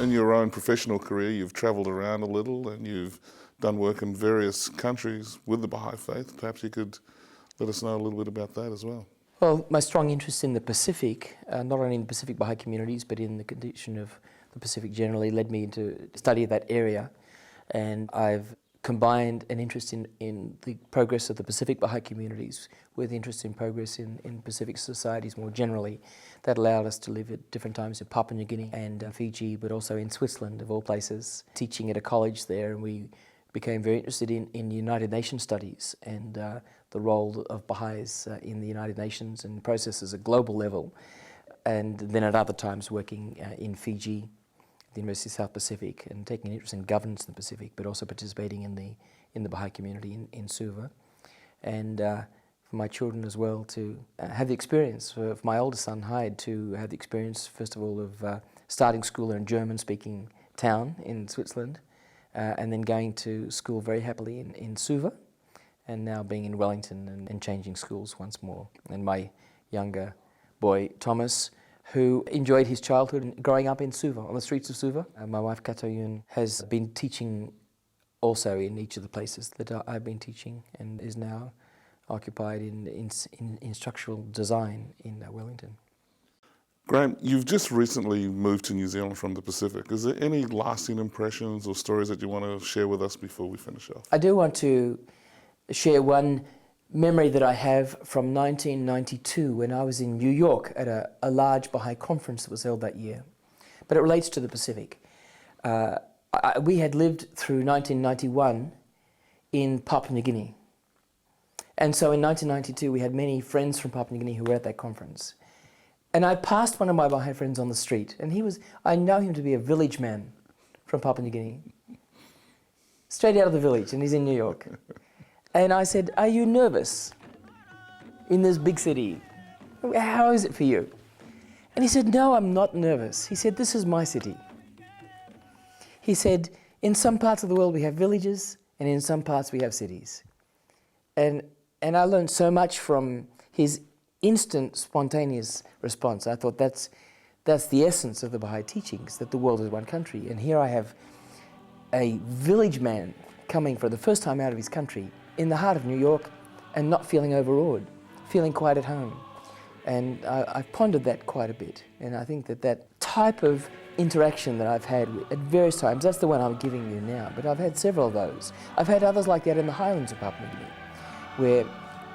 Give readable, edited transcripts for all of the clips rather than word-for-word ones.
in your own professional career, you've travelled around a little and you've done work in various countries with the Baha'i faith. Perhaps you could let us know a little bit about that as well. Well, my strong interest in the Pacific, not only in the Pacific Baha'i communities, but in the condition of the Pacific generally, led me to study that area. And I've combined an interest in the progress of the Pacific Baha'i communities with interest in progress in Pacific societies more generally. That allowed us to live at different times in Papua New Guinea and Fiji, but also in Switzerland, of all places, teaching at a college there. And we became very interested in United Nations studies and the role of Baha'is in the United Nations and processes at a global level. And then at other times working in Fiji, the University of South Pacific, and taking an interest in governance in the Pacific, but also participating in the Baha'i community in Suva. And for my children as well to have the experience, for my oldest son Hyde to have the experience first of all of starting school in a German-speaking town in Switzerland, and then going to school very happily in Suva, and now being in Wellington and changing schools once more. And my younger boy Thomas, who enjoyed his childhood growing up in Suva, on the streets of Suva. My wife Katoyun has been teaching also in each of the places that I've been teaching, and is now occupied in structural design in Wellington. Graham, you've just recently moved to New Zealand from the Pacific. Is there any lasting impressions or stories that you want to share with us before we finish off? I do want to share one memory that I have from 1992 when I was in New York at a large Baha'i conference that was held that year. But it relates to the Pacific. We had lived through 1991 in Papua New Guinea. And so in 1992 we had many friends from Papua New Guinea who were at that conference. And I passed one of my Baha'i friends on the street, and I know him to be a village man from Papua New Guinea. Straight out of the village, and he's in New York. And I said, "Are you nervous in this big city? How is it for you?" And he said, "No, I'm not nervous." He said, "This is my city." He said, "In some parts of the world we have villages, and in some parts we have cities." And I learned so much from his instant, spontaneous response. I thought that's the essence of the Baha'i teachings, that the world is one country. And here I have a village man coming for the first time out of his country in the heart of New York and not feeling overawed, feeling quite at home. And I've pondered that quite a bit. And I think that type of interaction that I've had at various times, that's the one I'm giving you now, but I've had several of those. I've had others like that in the highlands of Papua New Guinea, where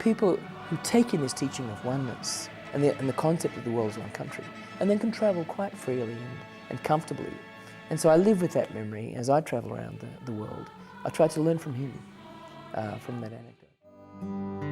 people who take in this teaching of oneness and the concept of the world as one country, and then can travel quite freely and comfortably. And so I live with that memory as I travel around the world. I try to learn from him, from that anecdote.